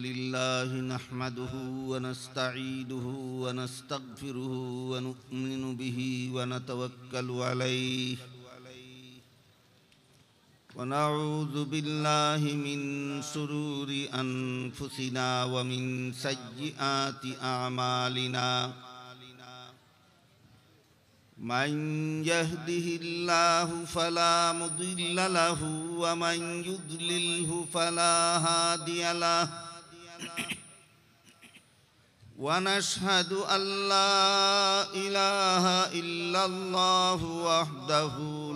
لله نحمده ونستعينه ونستغفره ونؤمن به ونتوكل عليه ونعوذ بالله من شرور أنفسنا ومن سيئات أعمالنا من يهده الله فلا مضل له ومن يضلله فلا هادي له ونشهد أن لا إله إلا الله وحده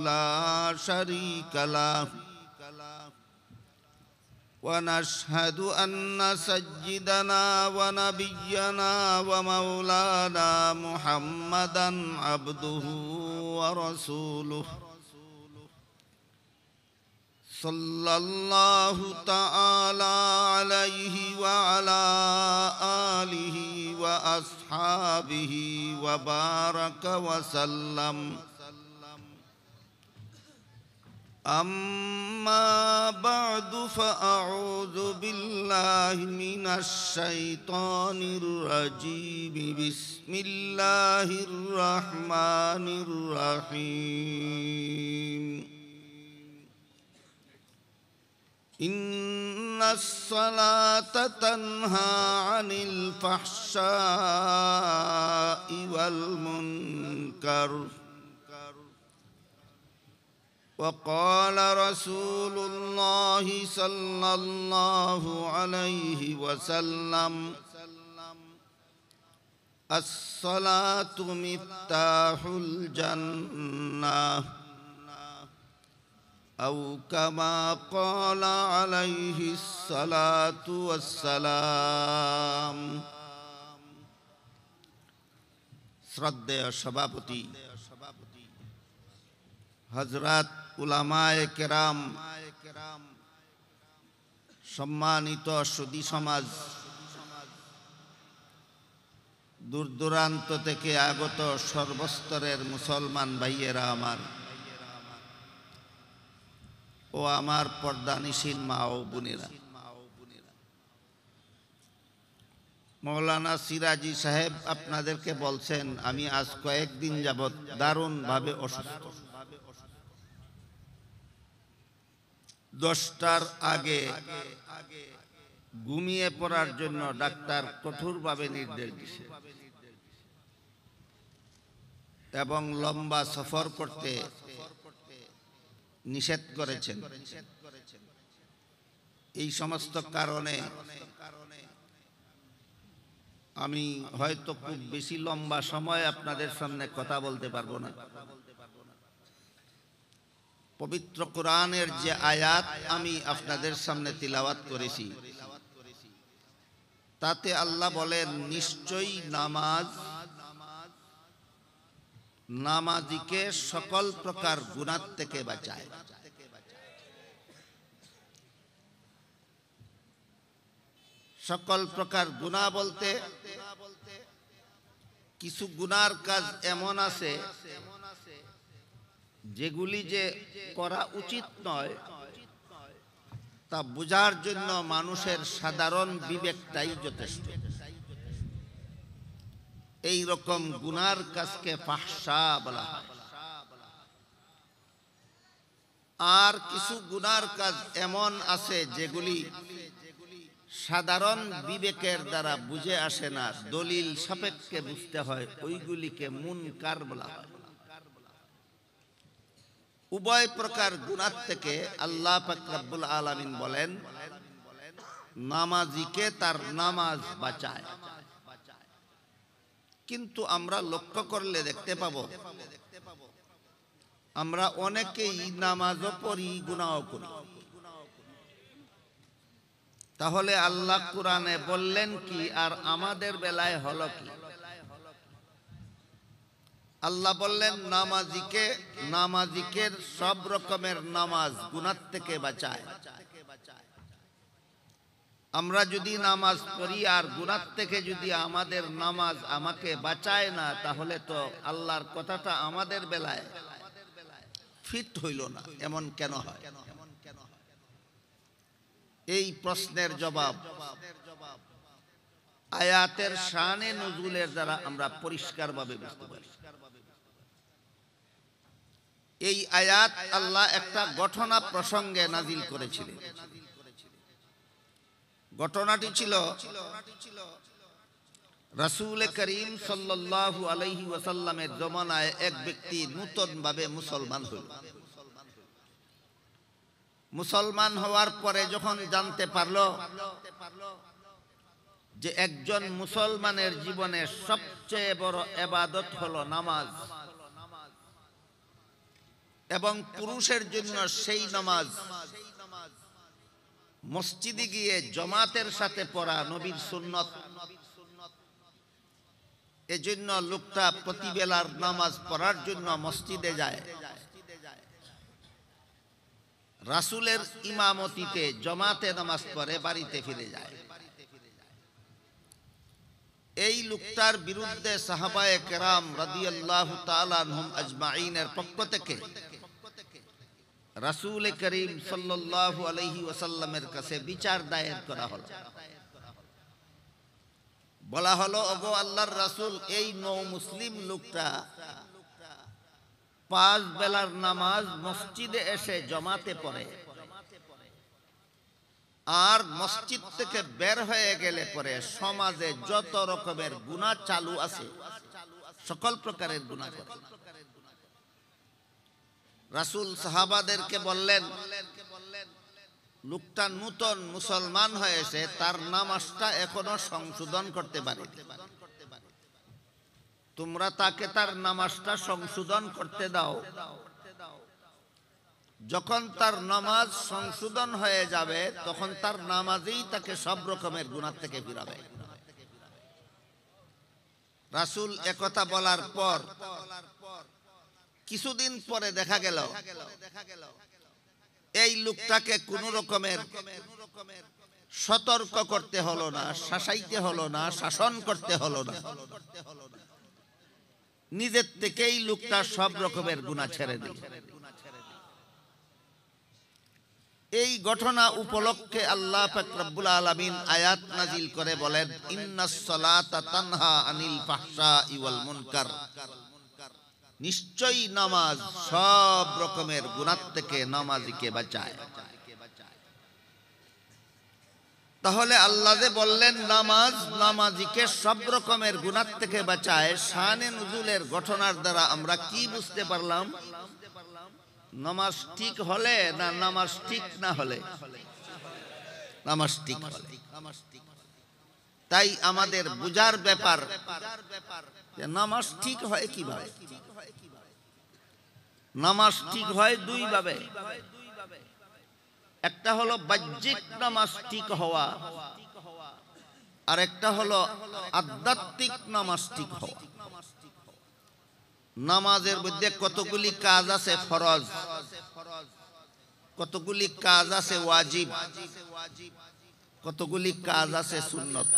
لا شريك له ونشهد أن سيدنا ونبينا ومولانا محمدا عبده ورسوله صلى الله تعالى عليه وعلى آله وأصحابه وبارك وسلم أما بعد فأعوذ بالله من الشيطان الرجيم بسم الله الرحمن الرحيم إن الصلاة تنهى عن الفحشاء والمنكر وقال رسول الله صلى الله عليه وسلم الصلاة مفتاح الجنة أو كما قال عليه الصلاة والسلام শ্রদ্ধেয় সভাপতি হযরত উলামায়ে কেরাম, সম্মানিত সুধী সমাজ, দূর দূরান্ত থেকে আগত সর্বস্তরের মুসলমান ভাইয়েরা আমার ও আমার পর্দানিশীন মা ও বোনেরা, মৌলানা সিরাজি সাহেব আপনাদেরকে বলছেন আমি আজ কয়েকদিন যাবৎ দারুণভাবে অসুস্থ। 10টার আগে ঘুমিয়ে পড়ার জন্য ডাক্তার কঠোরভাবে নির্দেশ দিয়েছে এবং লম্বা সফর করতে নিষেধ করেছেন। এই সমস্ত কারণে আমি হয়তো খুব বেশি লম্বা সময় আপনাদের সামনে কথা বলতে পারবো না। পবিত্র কোরআনের যে আয়াত আমি আপনাদের সামনে তিলাওয়াত করেছি তাতে আল্লাহ বলেন, নিশ্চয়ই নামাজিকে সকল প্রকার গুনাহ থেকে বাঁচায়। সকল প্রকার গুনাহ বলতে কিছু গুনার কাজ এমন আছে যেগুলি যে করা উচিত নয় তা বোঝার জন্য মানুষের সাধারণ বিবেকটাই যথেষ্ট। এই রকম গুনার কাজকে ফাহশা বলা হয়। আর কিছু গুনার কাজ এমন আছে যেগুলি সাধারণ বিবেকের দ্বারা বুঝে আসে না, দলিল সাপেক্ষে বুঝতে হয়, ওইগুলিকে মুনকার বলা হয়। উভয় প্রকার গুনাহ থেকে আল্লাহ পাক রব্বুল আলামিন বলেন, নামাজিকে তার নামাজ বাঁচায়। কিন্তু আমরা লক্ষ্য করলে দেখতে পাবো আমরা অনেকেই নামাজও পড়ি, গুনাহও করি। তাহলে আল্লাহ কোরআনে বললেন কি আর আমাদের বেলায় হলো কি? আল্লাহ বললেন নামাজিকে সব রকমের নামাজ গুনাহ থেকে বাঁচায়। আমরা যদি নামাজ পড়ি আর গুনাহ থেকে যদি আমাদের নামাজ আমাকে বাঁচায় না, তাহলে তো আল্লাহর কথাটা আমাদের বেলায় ফিট হইল না। এমন কেন হয়? এই প্রশ্নের জবাব আয়াতের শানে নুজুলের দ্বারা আমরা পরিষ্কারভাবে বুঝতে পারি। এই আয়াত আল্লাহ একটা ঘটনা প্রসঙ্গে নাজিল করেছিলেন। ঘটনাটি ছিল রাসূল করিম সাল্লাল্লাহু আলাইহি ওয়াসাল্লামের জমানায় এক ব্যক্তি নূতনভাবে মুসলমান হল। মুসলমান হওয়ার পরে যখন জানতে পারল যে একজন মুসলমানের জীবনে সবচেয়ে বড় ইবাদত হলো নামাজ, এবং পুরুষের জন্য সেই নামাজ মসজিদে গিয়ে জামাতের সাথে পড়া নবীর সুন্নত, এজন্য লোকটা প্রতিবেলার নামাজ পড়ার জন্য মসজিদে যায়। রাসূলের ইমামতিতে জামাতে নামাজ পড়ে বাড়িতে ফিরে যায়। এই লোকটার বিরুদ্ধে সাহাবায়ে কেরাম রাদিয়াল্লাহু তাআলা আনহুম আজমাইনের পক্ষ থেকে রাসূল করিম সাল্লাল্লাহু আলাইহি ওয়াসাল্লামের কাছে বিচার দায়ের করা হলো। বলা হলো, ওগো আল্লাহর রাসূল, এই নও মুসলিম লোকটা 5 বেলার নামাজ মসজিদে এসে জামাতে পড়ে, আর মসজিদ থেকে বের হয়ে গেলে পরে সমাজে যত রকমের গুনাহ চালু আছে সকল প্রকারের গুনাহ করে। রাসূল সাহাবাদেরকে বললেন, লোকটা নূতন মুসলমান হয়েছে, তার নামাজটা এখনো সংশোধন করতে পারে, তোমরা তাকে তার নামাজটা সংশোধন করতে দাও। যখন তার নামাজ সংশোধন হয়ে যাবে তখন তার নামাজেই তাকে সব রকমের গুনাহ থেকে ফিরাবে। রাসূল একথা বলার পর কিছুদিন পরে দেখা গেল এই লোকটাকে কোন রকমের সতর্ক করতে হলো না, শাসাইতে হলো না, শাসন করতে হলো না, নিজের থেকেই লোকটা সব রকমের গুনাহ ছেড়ে দিল। এই ঘটনা উপলক্ষে আল্লাহ পাক রব্বুল আলামিন আয়াত নাজিল করে বলেন, ইন্নাস সালাতা তানহা আনিল ফাহশাই ওয়াল মুনকার, নিশ্চয়ই নামাজ সব রকমের গুনাহ থেকে নামাজিকে বাঁচায়। তাহলে আল্লাহ যে বললেন নামাজ নামাজিকে সব রকমের গুনাহ থেকে বাঁচায়, শানে নুজুলের ঘটনার দ্বারা আমরা কি বুঝতে পারলাম? নামাজ ঠিক হলে না নামাজ ঠিক না হলে? নামাজ ঠিক হলে। তাই আমাদের বুঝার ব্যাপার যে নামাজ ঠিক হয় কিভাবে। নামাজ ঠিক হয় দুই ভাবে। একটা হলো বাহ্যিক নামাজ ঠিক হওয়া, আর একটা হলো আধ্যাত্মিক নামাজ ঠিক হওয়া। নামাজের মধ্যে কতগুলি কাজ আছে ফরজ, কতগুলি কাজ আছে ওয়াজিব, কতগুলি কাজ আছে সুন্নত।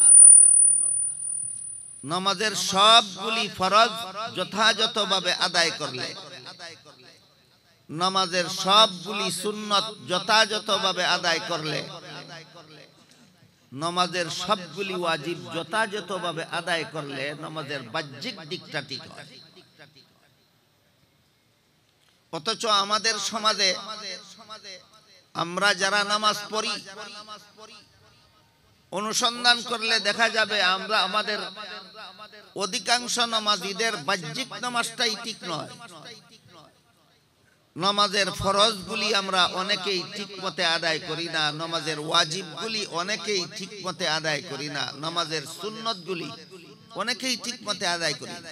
নামাজের সবগুলি ফরজ যথাযথভাবে আদায় করলে, নামাজের সবগুলি সুন্নত যথাযথভাবে আদায় করলে, নামাজের সবগুলি ওয়াজিব যথাযথভাবে আদায় করলে নামাজের বাহ্যিক দিকটা ঠিক হয়। অথচ আমাদের সমাজে আমরা যারা নামাজ পড়ি, অনুসন্ধান করলে দেখা যাবে আমরা আমাদের অধিকাংশ নামাজীদের বাহ্যিক নামাজটাই ঠিক নয়। নামাজের ফরজগুলি আমরা অনেকেই ঠিকমতে আদায় করি না, নামাজের ওয়াজিবগুলি অনেকেই ঠিকমতে আদায় করি না, নামাজের সুন্নতগুলি অনেকেই ঠিকমতে আদায় করি না।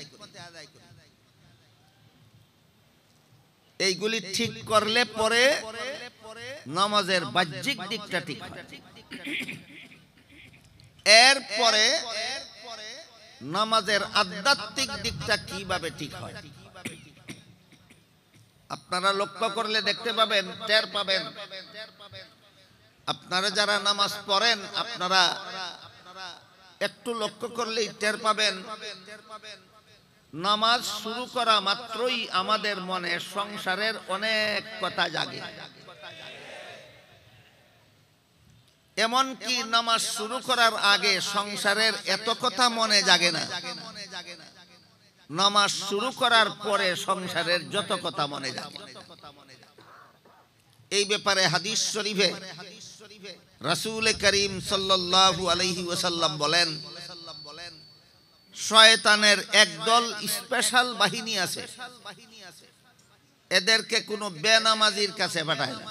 এইগুলি ঠিক করলে পরে নামাজের বাহ্যিক দিকটা ঠিক হয়। এরপরে নামাজের আধ্যাত্মিক দিকটা কিভাবে ঠিক হয় আপনারা লক্ষ্য করলে দেখতে পাবেন, টের পাবেন। আপনারা যারা নামাজ পড়েন আপনারা একটু লক্ষ্য করলেই টের পাবেন, নামাজ শুরু করা মাত্রই আমাদের মনে সংসারের অনেক কথা জাগে। এমনকি নামাজ শুরু করার আগে সংসারের এত কথা মনে জাগে না, নামাজ শুরু করার পরে সংসারের যত কথা মনে জাগে। এই ব্যাপারে হাদিস শরীফে রাসূল করিম সাল্লাল্লাহু আলাইহি ওয়াসাল্লাম বলেন, শয়তানের একদল স্পেশাল বাহিনী আছে, এদেরকে কোনো বেনামাজির কাছে পাঠায় না।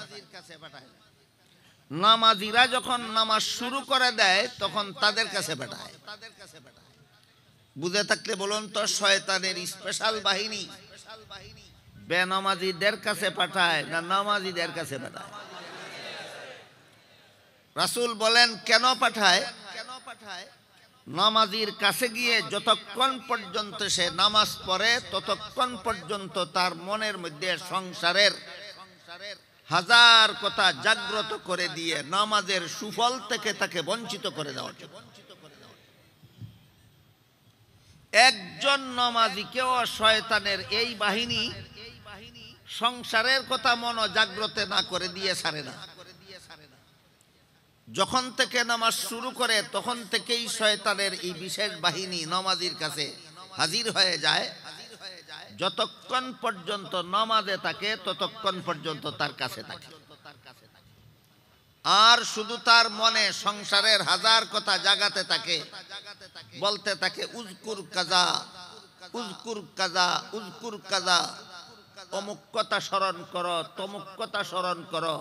নামাজিরা যখন নামাজ শুরু করে দেয় তখন তাদের কাছে পাঠায়। বুঝে থাকলে বলুন তো, শয়তানের স্পেশাল বাহিনী বেনামাজিদের কাছে পাঠায় না নামাজিদের কাছে পাঠায়? রাসূল বলেন কেন পাঠায়? নামাজির কাছে গিয়ে যতক্ষণ পর্যন্ত সে নামাজ পড়ে ততক্ষণ পর্যন্ত তার মনের মধ্যে সংসারের হাজার কথা জাগ্রত করে দিয়ে নামাজের সুফল থেকে তাকে বঞ্চিত করে দেওয়ার জন্য। একজন নামাজীকেও শয়তানের এই বাহিনী সংসারের কথা মন জাগ্রত না করে দিয়ে ছাড়ে না। যখন থেকে নামাজ শুরু করে তখন থেকেই শয়তানের এই বিশেষ বাহিনী নামাজীর কাছে হাজির হয়ে যায়। যতক্ষণ পর্যন্ত নামাজে থাকে ততক্ষণ পর্যন্ত তার কাছে থাকে, আর শুধু তার মনে সংসারের হাজার কথা জাগাতে থাকে, বলতে থাকে উজকুর কাজা, উজকুর কাজা, উজকুর কাজা, অমুক কথা স্মরণ করো, তমুক কথা স্মরণ করো।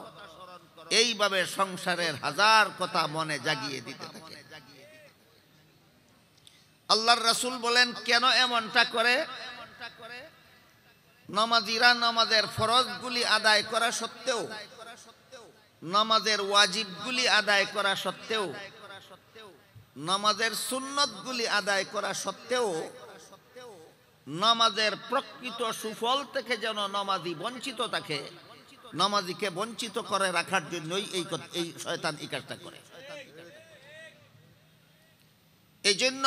এইভাবে সংসারের হাজার কথা মনে জাগিয়ে দিতে থাকে। আল্লাহর রাসূল বলেন কেন এমনটা করে? নামাজিরা নামাজের ফরজগুলি আদায় করা সত্ত্বেও, নামাজের ওয়াজিবগুলি আদায় করা সত্ত্বেও, নামাজের সুন্নতগুলি আদায় করা সত্ত্বেও নামাজের প্রকৃত সুফল থেকে যেন নামাজি বঞ্চিত থাকে, নামাজিকে বঞ্চিত করে রাখার জন্যই এই শয়তান এই কাজটা করে। এই জন্য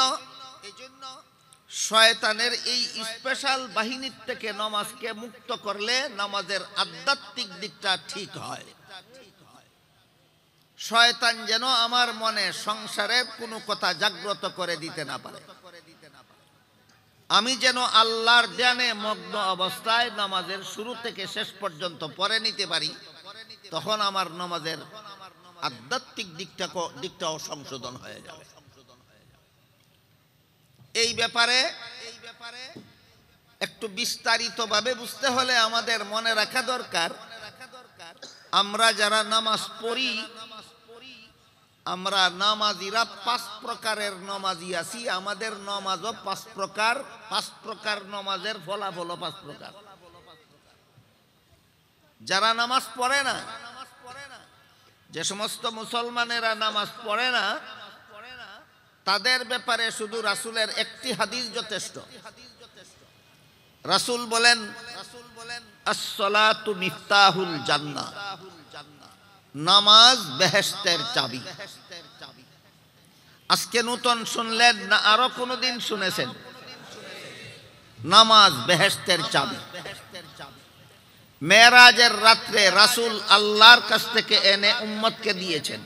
শয়তানের এই স্পেশাল বাহিনীর থেকে নামাজকে মুক্ত করলে নামাজের আধ্যাত্মিক দিকটা ঠিক হয়। শয়তান যেন আমার মনে সংসারের কোনো কথা জাগ্রত করে দিতে না পারে। আমি যেন আল্লাহর ধ্যানে মগ্ন অবস্থায় নামাজের শুরু থেকে শেষ পর্যন্ত পড়ে নিতে পারি, তখন আমার নামাজের আধ্যাত্মিক দিকটাও সংশোধন হয়ে যাবে। এই ব্যাপারে একটু বিস্তারিতভাবে বুঝতে হলে আমাদের মনে রাখা দরকার, আমরা যারা নামাজ পড়ি, আমরা নামাজিরা 5 প্রকারের নামাজি আছি। আমাদের নামাজও 5 প্রকার। 5 প্রকার নামাজের ফলাফল 5 প্রকার। যারা নামাজ পড়ে না, যে সমস্ত মুসলমানেরা নামাজ পড়ে না, তাদের ব্যাপারে শুধু রাসূলের একটি হাদিস যথেষ্ট। রাসূল বলেন, আস-সালাতু মিফতাহুল জান্নাহ, নামাজ বেহেশতের চাবি। আজকে নতুন শুনলেন না আরো কোনদিন শুনেছেন? নামাজ বেহেশতের চাবি। মেরাজের রাত্রে রাসূল আল্লাহর কাছ থেকে এনে উম্মতকে দিয়েছেন।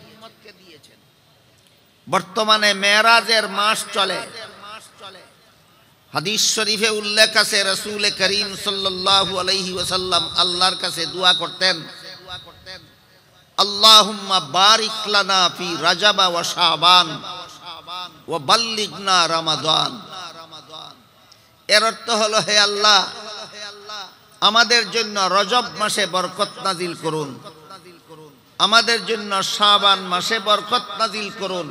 বর্তমানে মেরাজের মাস চলে। হাদিস শরীফে উল্লেখ আছে রাসূল করিম সাল্লাল্লাহু আলাইহি ওয়াসাল্লাম আল্লাহর কাছে দোয়া করতেন, আল্লাহুম্মা বারিক লানা ফি রাজাব ওয়া শাবান ওয়া বাল্লিগনা রমাদান। এর অর্থ হলো, হে আল্লাহ, আমাদের জন্য রজব মাসে বরকত নাজিল করুন, আমাদের জন্য শাবান মাসে বরকত নাজিল করুন,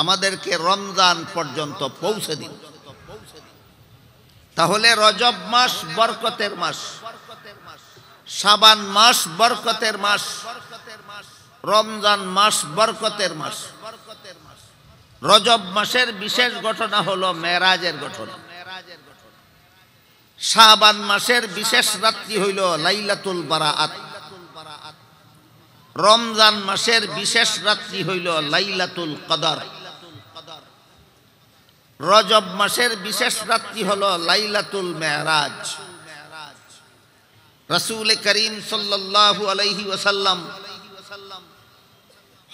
আমাদেরকে রমজান পর্যন্ত পৌঁছে দিন। তাহলে রজব মাস বরকতের মাস, শাবান মাস বরকতের মাস, রমজান মাস বরকতের মাস। রজব মাসের বিশেষ ঘটনা হলো মেরাজের ঘটনা। শাবান মাসের বিশেষ রাত্রি হইল লাইলাতুল বারাআত। রমজান মাসের বিশেষ রাত্রি হইল লাইলাতুল কদর। রজব মাসের বিশেষ রাত্রি হলো লাইলাতুল মেরাজ। রাসূল করিম সাল্লাল্লাহু আলাইহি ওয়াসাল্লাম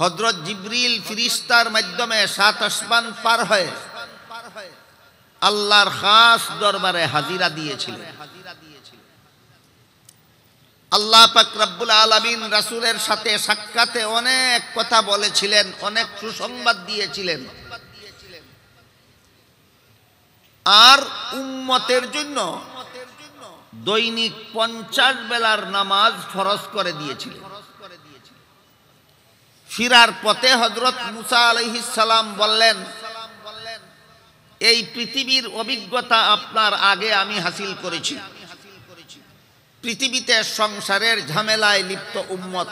হযরত জিবরিল ফেরেশতার মাধ্যমে 7 আসমান পার হয়ে আল্লাহর খাস দরবারে হাজিরা দিয়েছিলেন। আল্লাহ পাক রব্বুল আলামিন রাসূলের সাথে সাক্ষাতে অনেক কথা বলেছিলেন, অনেক সুসংবাদ দিয়েছিলেন, আর উম্মতের জন্য দৈনিক 50 বেলার নামাজ ফরজ করে দিয়েছিলেন। ফিরার পথে হযরত মুসা আলাইহিস সালাম বললেন, এই পৃথিবীর অভিজ্ঞতা আপনার আগে আমি হাসিল করেছি। পৃথিবীতে সংসারের ঝামেলায় লিপ্ত উম্মত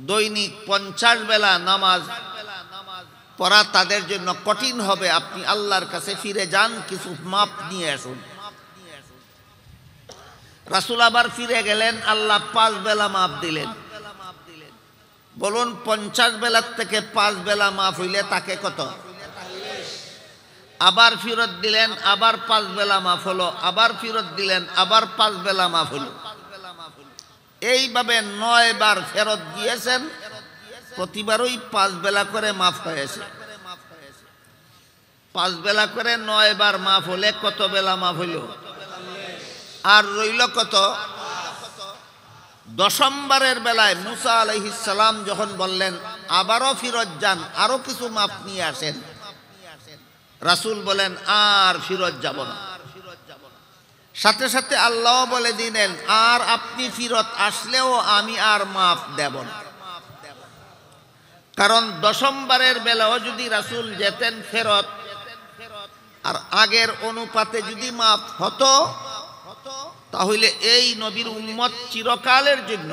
দৈনিক 50 বেলা নামাজ পড়া তাদের জন্য কঠিন হবে। আপনি আল্লাহর কাছে ফিরে যান, কিছু মাপ নিয়ে আসুন। রাসূল আবার ফিরে গেলেন, আল্লাহ 5 বেলা মাপ দিলেন। বলুন 50 বেলার থেকে 5 বেলা মাফ হইলে তাকে কত? আবার ফিরত দিলেন, আবার 5 বেলা মাফ হলো, আবার ফিরত দিলেন, আবার 5 বেলা মাফ হলো। এইভাবে 9 বার ফেরত দিয়েছেন, প্রতিবারই 5 বেলা করে মাফ হয়েছে। 5 বেলা করে 9 বার মাফ হলে কত বেলা মাফ হইল? আর রইল কত? 10ম বারের বেলায় মুসা আলাইহিস সালাম যখন বললেন আবারও ফিরত যান, আরো কিছু মাপ নিয়ে আসেন, রাসূল বলেন আর ফিরত যাব না। সাথে সাথে আল্লাহ বলে দিলেন, আর আপনি ফিরত আসলেও আমি আর মাফ দেব না। কারণ 10ম বারের বেলাও যদি রাসূল যেতেন ফেরত, আর আগের অনুপাতে যদি মাফ হতো, তাহলে এই নবীর উম্মত চিরকালের জন্য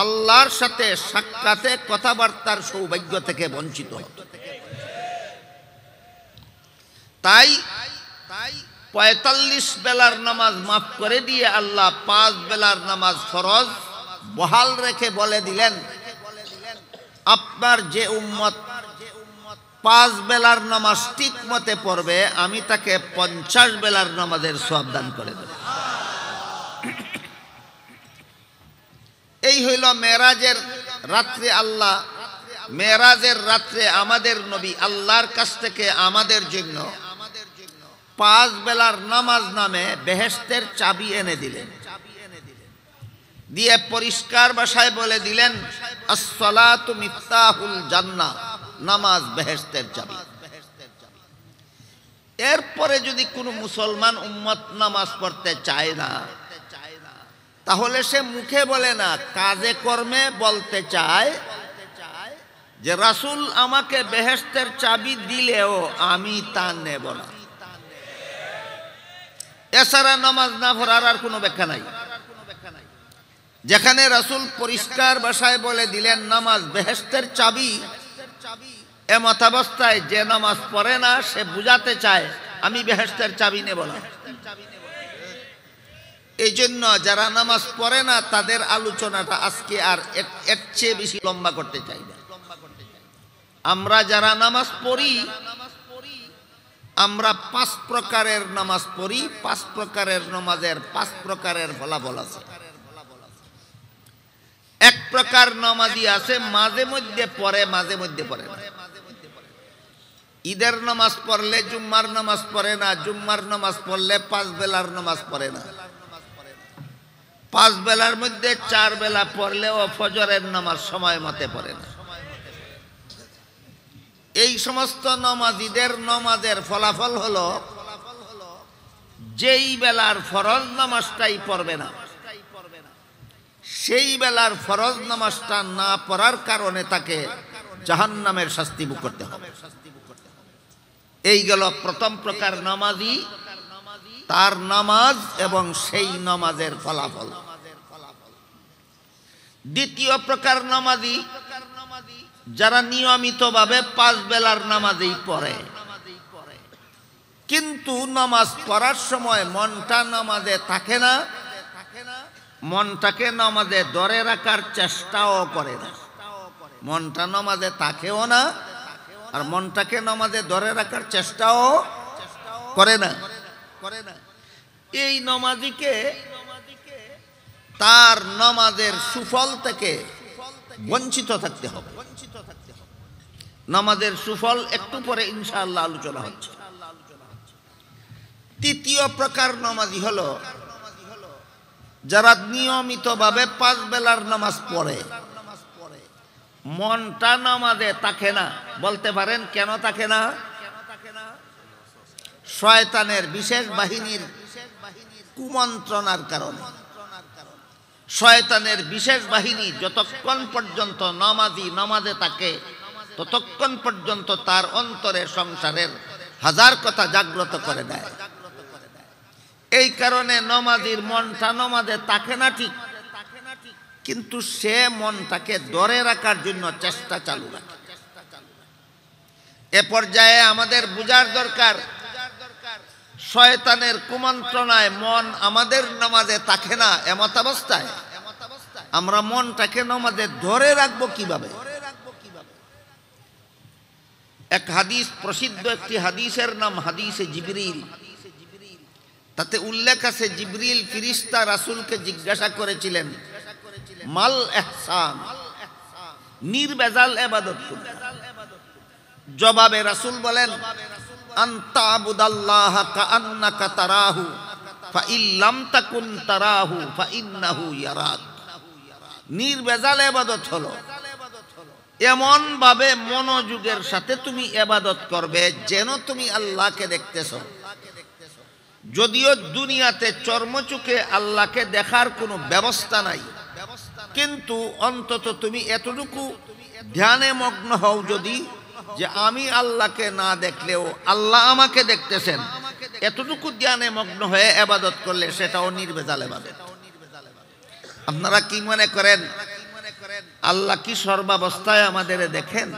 আল্লাহর সাথে সাক্ষাতে কথাবার্তার সৌভাগ্য থেকে বঞ্চিত হতো। তাই 45 বেলার নামাজ মাফ করে দিয়ে আল্লাহ 5 বেলার নামাজ ফরজ বহাল রেখে বলে দিলেন, আপনার যে উম্মত 5 বেলার নামাজ ঠিক মতে পড়বে, আমি তাকে 50 বেলার নামাজের সওয়াব দান করে দেব। এই হইল মেরাজের রাত্রে আল্লাহ, মেরাজের রাত্রে আমাদের নবী আল্লাহর কাছ থেকে আমাদের জন্য 5 বেলার নামাজ নামে বেহেশতের চাবি এনে দিলেন, দিয়ে পরিষ্কার ভাষায় বলে দিলেন, আস-সালাতু মিফতাহুল জান্নাহ, নামাজ বেহেশতের চাবি। এরপরে যদি কোনো মুসলমান উম্মত নামাজ পড়তে চায় না, তাহলে সে মুখে বলে না, কাজে কর্মে বলতে চায় যে রাসূল আমাকে বেহেশতের চাবি দিলেও আমি তা নেব না। এছাড়া নামাজ না পড়ার আর কোনো ব্যাখ্যা নাই। যেখানে রাসূল পরিষ্কার ভাষায় বলে দিলেন নামাজ বেহেশতের চাবি, এমতাবস্থায় যে নামাজ পড়ে না সে বুঝাতে চায় আমি বেহেশতের চাবি নেব না। এই জন্য যারা নামাজ পড়ে না তাদের আলোচনাটা আজকে আর এর চেয়ে বেশি লম্বা করতে চাই না। আমরা যারা নামাজ পড়ি, আমরা 5 প্রকারের নামাজ পড়ি, 5 প্রকারের নামাজের 5 প্রকারের ফলাফল আছে। এক প্রকার নামাজি আছে মাঝে মধ্যে পড়ে, মাঝে মধ্যে পড়ে না। ঈদের নামাজ পড়লে জুম্মার নামাজ পড়ে না, জুম্মার নামাজ পড়লে 5 বেলার নামাজ পড়ে না। 5 বেলার মধ্যে 4 বেলা পড়লেও ফজরের নামাজ সময় মতে পড়ে না। এই সমস্ত নামাজীদের নামাজের ফলাফল হলো যেই বেলার ফরজ নামাজটাই পড়বে না, সেই বেলার ফরজ নামাজটা না পড়ার কারণে তাকে জাহান্নামের শাস্তি ভোগ করতে হবে। এই গেল প্রথম প্রকার নামাজি, তার নামাজ এবং সেই নামাজের ফলাফল। দ্বিতীয় প্রকার নামাজি যারা নিয়মিতভাবে 5 বেলার নামাজই পড়ে, কিন্তু নামাজ পড়ার সময় মনটা নামাজে থাকে না, মনটাকে নামাজে ধরে রাখার চেষ্টাও করে না। মনটা নামাজে থাকেও না, আর মনটাকে নামাজে ধরে রাখার চেষ্টাও করে না। এই নামাজীকে তার নামাজের সুফল থেকে বঞ্চিত থাকতে হবে। নামাজের সুফল একটু পরে ইনশাআল্লাহ আলোচনা হচ্ছে। তৃতীয় প্রকার নামাজি হলো যারা নিয়মিতভাবে 5 বেলার নামাজ পড়ে, মনটা নামাজে থাকে না। বলতে পারেন কেন থাকে না? শয়তানের বিশেষ বাহিনীর কুমন্ত্রণার কারণে। শয়তানের বিশেষ বাহিনী যতক্ষণ পর্যন্ত নামাজে থাকে ততক্ষণ পর্যন্ত তার অন্তরে সংসারের হাজার কথা জাগ্রত করে দেয়। এই কারণে নমাজির মনটা নামাজে থাকে না ঠিক, কিন্তু সে মনটাকে ধরে রাখার জন্য চেষ্টা চালু রাখে। এ পর্যায়ে আমাদের বুঝার দরকার, শয়তানের কুমন্ত্রণায় মন আমাদের নামাজে থাকে না। এমত অবস্থায় আমরা মনটাকে নামাজে ধরে রাখবো কিভাবে? এক হাদিস, প্রসিদ্ধ একটি হাদিসের নাম হাদিসে জিবরিল। তাতে উল্লেখ আছে জিবরিল ফেরেশতা রাসূলকে জিজ্ঞাসা করেছিলেন, মাল ইহসান, নির্ভেজাল ইবাদত কোনটা? জবাবে রাসূল বলেন, আনতা আবুদাল্লাহা কাআন্নাকা তারাহু ফাইল্লাম তাকুন তারাহু ফাইন্নাহু ইয়ারাক। নির্ভেজাল ইবাদত হলো এমন ভাবে মনোযোগের সাথে তুমি ইবাদত করবে যেন তুমি আল্লাহকে দেখতেছো। যদিও দুনিয়াতে চর্মচোখে আল্লাহকে দেখার কোনো ব্যবস্থা নাই, কিন্তু অন্তত তুমি এতটুকু ধ্যানে মগ্ন হও যদি, যে আমি আল্লাহকে না দেখলেও আল্লাহ আমাকে দেখতেছেন। এতটুকু ধ্যানে মগ্ন হয়ে ইবাদত করলে সেটাও নির্ভেজাল ইবাদত। আপনারা কি মনে করেন আল্লাহ কি সর্বাবস্থায় আমাদের দেখেন?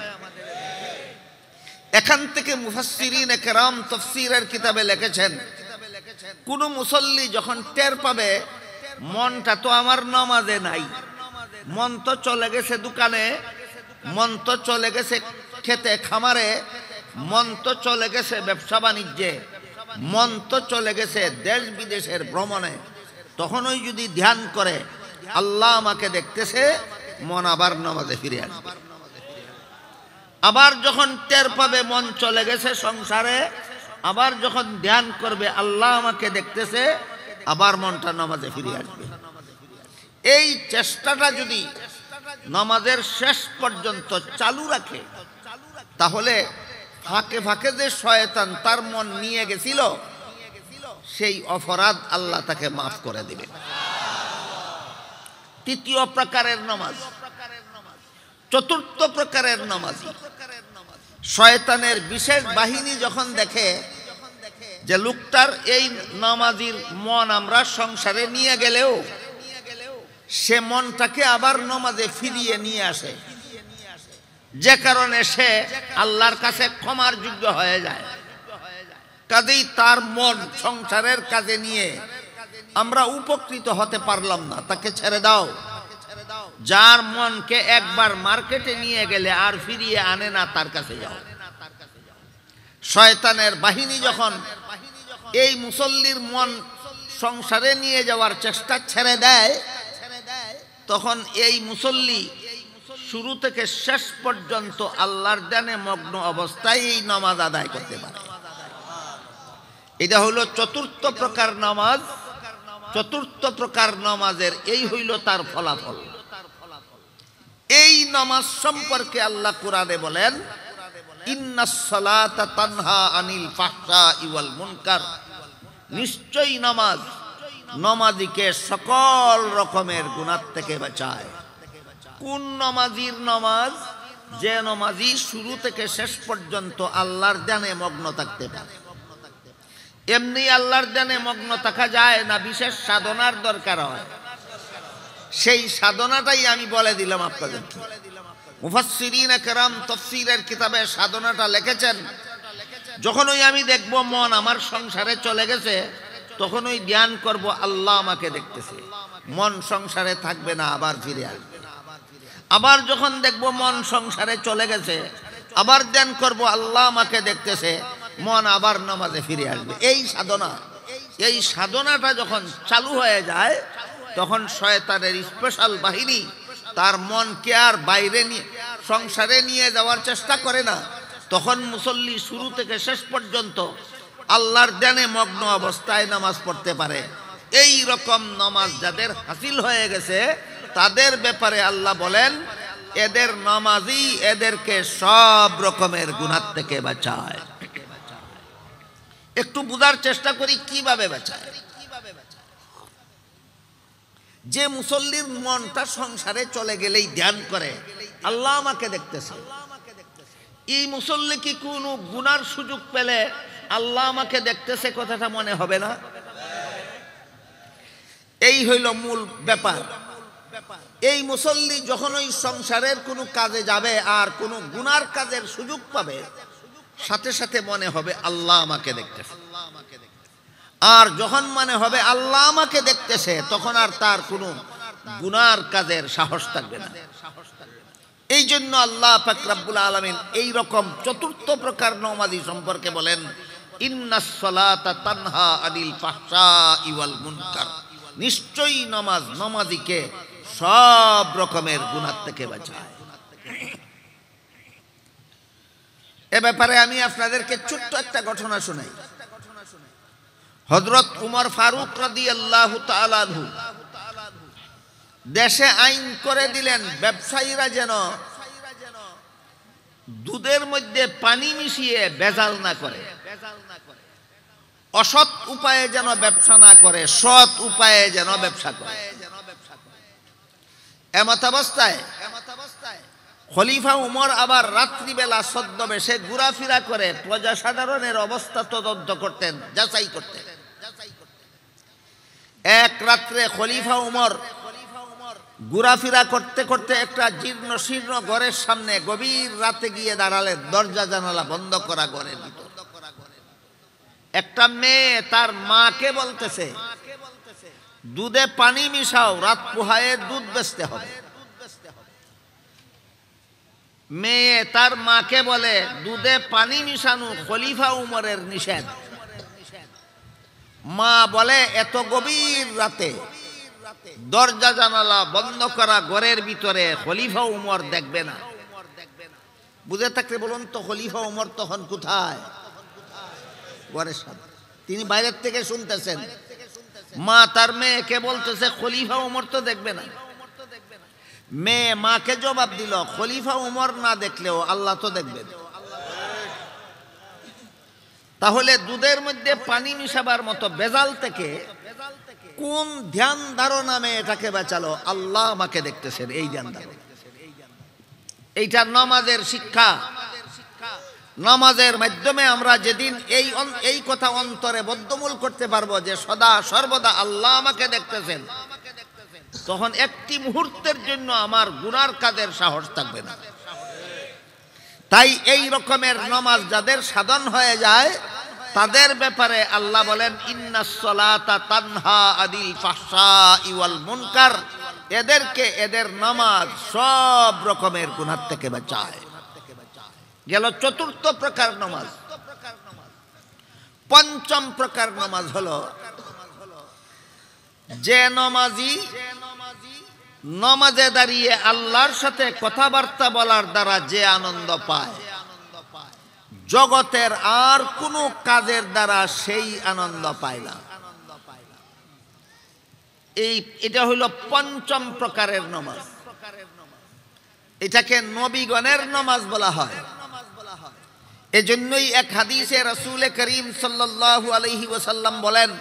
এখান থেকে মুফাসসিরিনে কেরাম তাফসীরের কিতাবে লিখেছেন, কোন মুসল্লি যখন টের পাবে মনটা তো আমার নামাজে নাই, মন তো চলে গেছে দোকানে, মন তো চলে গেছে খেতে খামারে, মন তো চলে গেছে ব্যবসা বাণিজ্যে, মন তো চলে গেছে দেশ বিদেশের ভ্রমণে, তখন ওই যদি ধ্যান করে আল্লাহ আমাকে দেখতেছে, মন আবার নামাজে ফিরে আসবে। আবার যখন টের পাবে মন চলে গেছে সংসারে, আবার যখন ধ্যান করবে আল্লাহ আমাকে দেখতেছে, আবার মনটা নামাজে ফিরে আসবে। এই চেষ্টাটা যদি নামাজের শেষ পর্যন্ত চালু রাখে, তাহলে ফাঁকে ফাঁকে যে শয়তান তার মন নিয়ে গেছিল সেই অপরাধ আল্লাহ তাকে মাফ করে দিবে। তৃতীয় প্রকারের নামাজ। চতুর্থ প্রকারের নামাজি শয়তানের বিশেষ বাহিনী যখন দেখে যে লোকটার এই নামাজির মন আমরা সংসারে নিয়ে গেলেও সে মনটাকে আবার নামাজে ফিরিয়ে নিয়ে আসে, যে কারণে সে আল্লাহর কাছে ক্ষমার যোগ্য হয়ে যায়। কাজেই তার মন সংসারের কাজে নিয়ে আমরা উপকৃত হতে পারলাম না, তাকে ছেড়ে দাও। যার মনকে একবার মার্কেটে নিয়ে গেলে আর ফিরিয়ে আনে না, তার কাছে যাও। শয়তানের বাহিনী যখন এই মুসল্লির মন সংসারে নিয়ে যাওয়ার চেষ্টা ছেড়ে দেয়, তখন এই মুসল্লি শুরু থেকে শেষ পর্যন্ত আল্লাহর ধ্যানে মগ্ন অবস্থায় এই নামাজ আদায় করতে পারে। এটা হলো চতুর্থ প্রকার নামাজ। চতুর্থ প্রকার নামাজের এই হইল তার ফলাফল। এই নামাজ সম্পর্কে আল্লাহ কোরআনে বলেন, ইন্নাস সালাতা তানহা আনিল ফাহশাই ওয়াল মুনকার। নিশ্চয়ই নামাজ নামাজীকে সকল রকমের গুনাহ থেকে বাঁচায়। কোন নামাজির নামাজ? যে নামাজি শুরু থেকে শেষ পর্যন্ত আল্লাহর ধ্যানে মগ্ন থাকতে পারে। এমনি আল্লাহর ধ্যানে মগ্ন থাকা যায় না, বিশেষ সাধনার দরকার হয়। সেই সাধনাটাই আমি বলে দিলাম আপনাদেরকে। মুফাসসিরিনে কেরাম তাফসীরের কিতাবে সাধনাটা লিখেছেন, যখনই আমি দেখব মন আমার সংসারে চলে গেছে, তখনই ধ্যান করব আল্লাহ আমাকে দেখতেছে। মন সংসারে থাকবে না, আবার ফিরে আসবে। আবার যখন দেখব মন সংসারে চলে গেছে, আবার ধ্যান করব আল্লাহ আমাকে দেখতেছে, মন আবার নামাজে ফিরে আসবে। এই সাধনাটা যখন চালু হয়ে যায়, তখন শয়তানের স্পেশাল বাহিনী তার মনকে আর বাইরে নিয়ে সংসারে নিয়ে যাওয়ার চেষ্টা করে না, তখন মুসল্লি শুরু থেকে শেষ পর্যন্ত আল্লাহর ধ্যানে মগ্ন অবস্থায় নামাজ পড়তে পারে। এই রকম নামাজ যাদের হাসিল হয়ে গেছে তাদের ব্যাপারে আল্লাহ বলেন, এদের নামাজই এদেরকে সব রকমের গুনাহ থেকে বাঁচায়। একটু বুঝার চেষ্টা করি কিভাবে বাঁচায়। যে মুসল্লির মনটা সংসারে চলে গেলেই ধ্যান করে আল্লাহ আমাকে দেখতেছে, এই মুসল্লি কি কোনো গুনার সুযোগ পেলে আল্লাহ আমাকে দেখতেছে কথাটা মনে হবে না? এই হইল মূল ব্যাপার। এই মুসল্লি যখন ওই সংসারের কোনো কাজে যাবে আর কোনো গুনার কাজের সুযোগ পাবে, সাথে সাথে মনে হবে আল্লাহ আমাকে দেখতেছে। আর যখন মনে হবে আল্লাহ আমাকে দেখতেছে, তখন আর তার কোনো গুনার কাজের সাহস থাকবে না। এই জন্য আল্লাহ পাক রব্বুল আলামিন এই রকম চতুর্থ প্রকার নামাজি সম্পর্কে বলেন, ইন্নাস সালাতা তানহা আনিল ফাহশাই ওয়াল মুনকার। নিশ্চয়ই নামাজ নামাজিকে সব রকমের গুনাহ থেকে বাঁচায়। এ ব্যাপারে আমি আপনাদেরকে ছোট্ট একটা ঘটনা শোনাই। হযরত উমর ফারুক রাদিয়াল্লাহু তাআলা আনহু দেশে আইন করে দিলেন, ব্যবসায়ীরা যেন দুধের মধ্যে পানি মিশিয়ে ভেজাল না করে, অসৎ উপায়ে যেন ব্যবসা না করে, সৎ উপায়ে যেন ব্যবসা করে। এমত অবস্থায় খলিফা উমর আবার রাত্রিবেলা ছদ্মবেশে ঘোরাফেরা করে প্রজাসাধারণের অবস্থা তদন্ত করতেন, যাচাই করতেন। এক রাত্রে খলিফা উমর ঘোরাফেরা করতে করতে একটা জীর্ণ শীর্ণ ঘরের সামনে গভীর রাতে গিয়ে দাঁড়ালেন, দরজা জানালা বন্ধ করা ঘরের ভিতর। একটা মেয়ে তার মাকে বলতেছে, দুধে পানি মিশাও, রাত পোহায়ে দুধ বেচতে হবে। মেয়ে তার মাকে বলে, দুধে পানি মিশানো খলিফা উমরের নিষেধ। মা বলে, এত গভীর রাতে দরজা জানালা বন্ধ করা ঘরের ভিতরে খলিফা উমর দেখবে না। বুঝে থাকলে বলুন তো, খলিফা উমর তখন কোথায়? ঘরের সামনে। তিনি বাইরের থেকে শুনতেছেন। মা তার মেয়েকে বলতেছে, খলিফা উমর তো দেখবে না। মেয়ে মাকে জবাব দিল, খলিফা উমর না দেখলেও আল্লাহ তো দেখবেন। তাহলে দুধের মধ্যে পানি মিশাবার মতো ভেজাল থেকে কোন ধ্যান ধারণা এটাকে বাঁচালো? আল্লাহ আমাকে দেখতেছেন, এই ধ্যান ধারণা। এইটা নামাজের শিক্ষা। নামাজের মাধ্যমে আমরা যেদিন এই কথা অন্তরে বদ্ধমূল করতে পারবো যে সদা সর্বদা আল্লাহ আমাকে দেখতেছেন, তখন একটি মুহূর্তের জন্য আমার গুনার কাজের সাহস থাকবে না। তাই এই রকমের নামাজ যাদের সাধন হয়ে যায় তাদের ব্যাপারে আল্লাহ বলেন, ইন্নাস সালাতা তানহা আনিল ফাহশাই ওয়াল মুনকার। এদেরকে এদের নামাজ সব রকমের গুনাহ থেকে বাঁচায়। গেল চতুর্থ প্রকার নামাজ। পঞ্চম প্রকার নামাজ হলো যে নামাজি নামাজে দাঁড়িয়ে আল্লাহর সাথে কথাবার্তা বলার দ্বারা যে আনন্দ পায়, জগতের আর কোনো কাজের দ্বারা সেই আনন্দ পায় না। এটা হইল পঞ্চম প্রকারের নামাজ। এটাকে নবীগণের নামাজ বলা হয়। এজন্যই এক হাদিসে রাসূল করিম সাল্লাল্লাহু আলাইহি ওয়াসাল্লাম বলেন,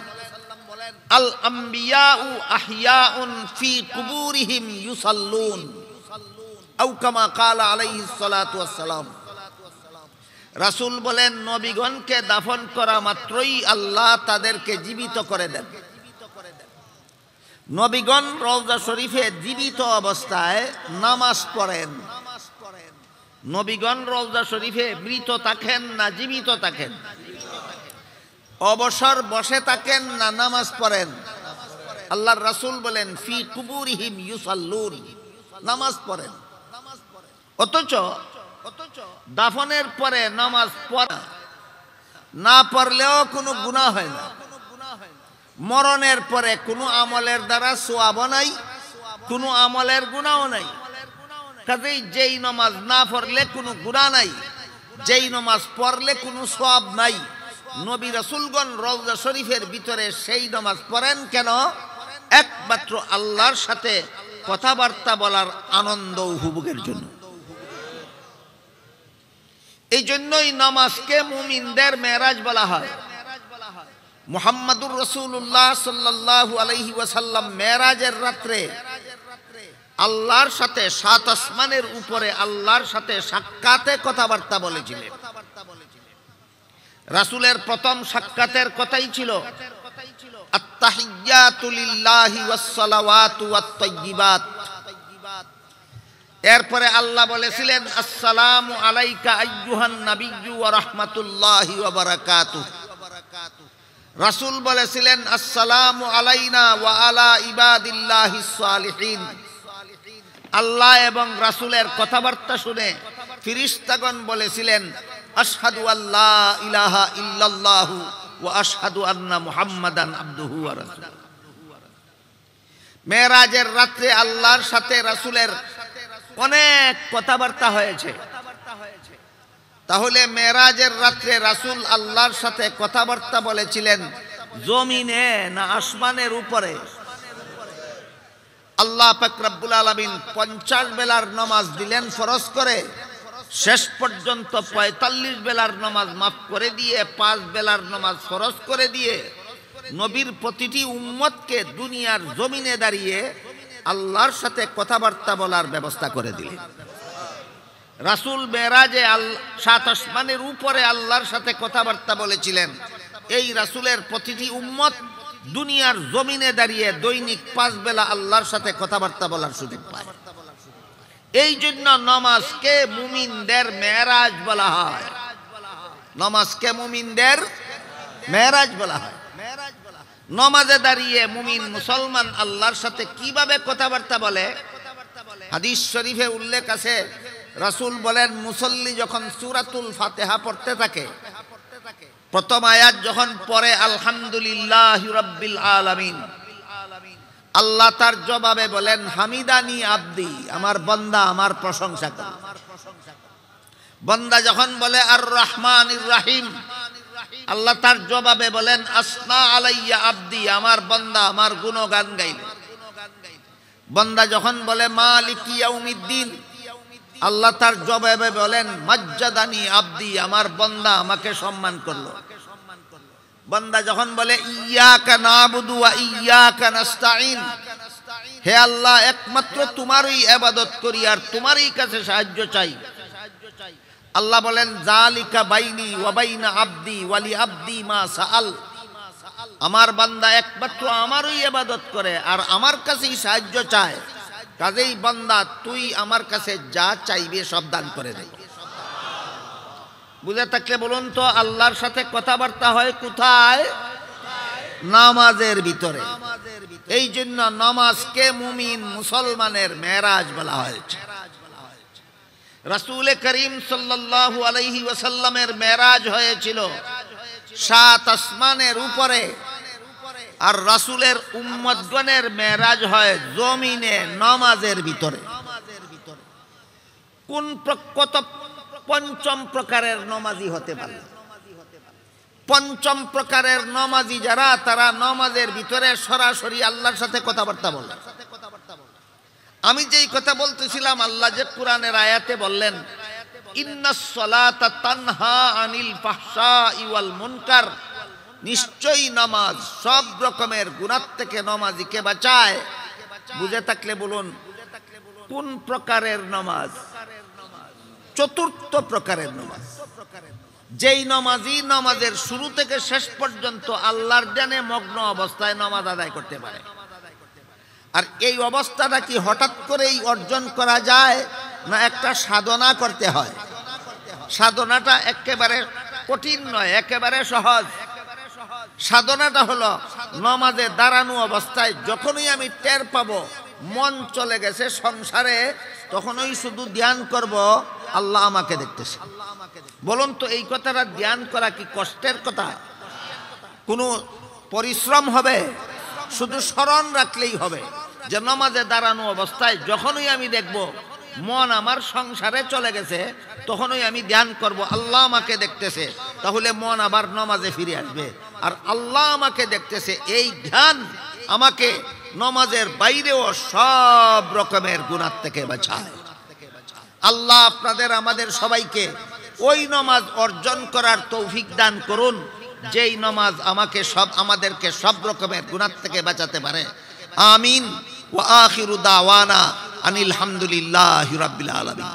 আল আম্বিয়াউ আহইয়াউন ফি কুবুরিহিম ইউসাল্লুন, আও কামা ক্বালা আলাইহিস সালাতু ওয়াসসালাম। রাসূল বলেন, নবীগণকে দাফন করা মাত্রই আল্লাহ তাদেরকে জীবিত করে দেন। নবীগণ রওজা শরীফে জীবিত অবস্থায় নামাজ পড়েন। নবীগণ রওজা শরীফে মৃত থাকেন না জীবিত থাকেন? অবসর বসে থাকেন না নামাজ পড়েন? আল্লাহর রাসূল বলেন, ফি কুবুরিহিম ইউসাল্লুন, নামাজ পড়েন। অথচ দাফনের পরে নামাজ পড়া না পড়লেও কোনো গুনাহ হয় না। মরণের পরে কোনো আমলের দ্বারা সওয়াবও নাই, কোনো আমলের গুনাহও নাই। কাজেই যেই নামাজ না পড়লে কোনো গুনাহ নাই, যেই নামাজ পড়লে কোনো সওয়াব নাই, নবী রাসূলগণ রওজা শরীফের ভিতরে সেই নামাজ পড়েন কেন? একমাত্র আল্লাহর সাথে কথাবার্তা বলার আনন্দ উপভোগের জন্য। এই জন্যই নামাজকে মুমিনদের মেরাজ বলা হয়। মুহাম্মাদুর রাসূলুল্লাহ সাল্লাল্লাহু আলাইহি ওয়াসাল্লাম মেরাজের রাত্রে আল্লাহর সাথে সাত আসমানের উপরে আল্লাহর সাথে সাক্ষাতে কথাবার্তা বলেছিলেন। রাসূলের প্রথম সাক্ষাতের কথাই ছিল আত্তাহিয়াতু লিল্লাহি ওয়াস সালাওয়াতু ওয়াত তাইয়্যিবাত। এরপরে আল্লাহ বলেছিলেন আসসালামু আলাইকা আইয়ুহান নাবিয়্যু ওয়া রাহমাতুল্লাহি ওয়া বারাকাতুহু। রাসূল বলেছিলেন আসসালামু আলাইনা ওয়া আলা ইবাদিল্লাহিস সালিহিন। আল্লাহ এবং রাসূলের কথাবার্তা শুনে ফেরেশতাগণ বলেছিলেন আশহাদু আল্লা ইলাহা ইল্লাল্লাহু ওয়া আশহাদু আন্না মুহাম্মাদান আবদুহু ওয়া রাসূলুহু। মেরাজের রাতে আল্লাহর সাথে রাসূলের অনেক কথাবার্তা হয়েছে। তাহলে মেরাজের রাতে রাসূল আল্লাহর সাথে কথাবার্তা বলেছিলেন জমিনে না আসমানের উপরে? আল্লাহ পাক রব্বুল আলামিন 50 বেলার নামাজ দিলেন ফরজ করে, শেষ পর্যন্ত 45 বেলার নামাজ মাফ করে দিয়ে 5 বেলার নামাজ ফরজ করে দিয়ে নবীর প্রতিটি উম্মতকে দুনিয়ার জমিনে দাঁড়িয়ে আল্লাহর সাথে কথাবার্তা বলার ব্যবস্থা করে দিলেন। রাসূল মেরাজে সাত আসমানের উপরে আল্লাহর সাথে কথাবার্তা বলেছিলেন। এই রাসূলের প্রতিটি উম্মত দুনিয়ার জমিনে দাঁড়িয়ে দৈনিক 5 বেলা আল্লাহর সাথে কথাবার্তা বলার সুযোগ পায়। এই জন্য নামাজকে মুমিনদের মেরাজ বলা হয়। নামাজকে মুমিনদের মেরাজ বলা হয়। নামাজে দাঁড়িয়ে মুমিন মুসলমান আল্লাহর সাথে কিভাবে কথাবার্তা বলে? হাদিস শরীফে উল্লেখ আছে, রাসূল বলেন মুসল্লি যখন সূরাতুল ফাতিহা পড়তে থাকে, প্রথম আয়াত যখন পড়ে আলহামদুলিল্লাহি রাব্বিল আলামিন, আল্লাহ তার জবাবে বলেন হামিদানি আব্দি, আমার বান্দা আমার প্রশংসা করে। বান্দা যখন বলে আর রহমানির রহিম, আল্লাহ তার জবাবে বলেন আসনা আলাইয়া আব্দি, আমার বান্দা আমার গুণগান গাইল। বান্দা যখন বলে মালিক ইয়াউমিদ্দিন, আল্লাহ তার জবাবে বলেন মাজ্জাদানি আব্দি, আমার বান্দা আমাকে সম্মান করলো। বান্দা যখন বলে ইয়্যাকা না'বুদু ওয়া ইয়্যাকা নাস্তাঈন, হে আল্লাহ একমাত্র তোমারই ইবাদত করি আর তোমারই কাছে সাহায্য চাই, আল্লাহ বলেন যালিকা বাইনি ওয়া বাইনা আব্দি ওয়া লি আব্দি মা সাআল, আমার বান্দা একমাত্র আমারই ইবাদত করে আর আমার কাছেই সাহায্য চায়, কাজেই বান্দা তুই আমার কাছে যা চাইবে সব দান করে দে। বুঝে থাকলে বলুন তো আল্লাহর সাথে কথাবার্তা হয় কোথায়? নামাজের ভিতরে। এই জন্য নামাজকে মুমিন মুসলমানের মেরাজ বলা হয়েছে। রাসূল করিম সাল্লাল্লাহু আলাইহি ওয়াসাল্লামের মেরাজ হয়েছিল 7 আসমানের উপরে, আর রাসূলের উম্মতগণের মেরাজ হয় জমিনে নামাজের ভিতরে। কোন কত পঞ্চম প্রকারের নামাজি হতে পারে? পঞ্চম প্রকারের নামাজি যারা, তারা নামাজের ভিতরে সরাসরি আল্লাহর সাথে কথাবার্তা বলে। আমি যেই কথা বলতেছিলাম, আল্লাহ যে কোরআনের আয়াতে বললেন ইন্নাস সালাতা তানহা আনিল ফাহশাই ওয়াল মুনকার, নিশ্চয়ই নামাজ সব রকমের গুনাহ থেকে নামাজিকে বাঁচায়। বুঝে থাকলে বলুন কোন প্রকারের নামাজ? চতুর্থ প্রকারের নামাজ। যেই নামাজি নামাজের শুরু থেকে শেষ পর্যন্ত আল্লাহর ধ্যানে মগ্ন অবস্থায় নামাজ আদায় করতে পারে। আর এই অবস্থাটা কি হঠাৎ করেই অর্জন করা যায় না একটা সাধনা করতে হয়? সাধনাটা একেবারে কঠিন নয়, একেবারে সহজ। সাধনাটা হলো নামাজে দাঁড়ানো অবস্থায় যখনই আমি টের পাবো মন চলে গেছে সংসারে, তখনই শুধু ধ্যান করব আল্লাহ আমাকে দেখতেছে। বলুন তো এই কথাটা ধ্যান করা কি কষ্টের কথা? কোনো পরিশ্রম হবে? শুধু স্মরণ রাখলেই হবে যে নামাজে দাঁড়ানো অবস্থায় যখনই আমি দেখব মন আমার সংসারে চলে গেছে, তখনই আমি ধ্যান করব আল্লাহ আমাকে দেখতেছে, তাহলে মন আবার নামাজে ফিরে আসবে। আর আল্লাহ আমাকে দেখতেছে, এই ধ্যান আমাকে নামাজের বাইরেও সব রকমের গুনাহ থেকে বাঁচায়। আল্লাহ আপনাদের আমাদের সবাইকে ওই নামাজ অর্জন করার তৌফিক দান করুন, যেই নামাজ আমাদেরকে সব রকমের গুনাহ থেকে বাঁচাতে পারে। আমিন। ওয়া আখিরু দাওয়ানা আনিল হামদুলিল্লাহি রাব্বিল আলামিন।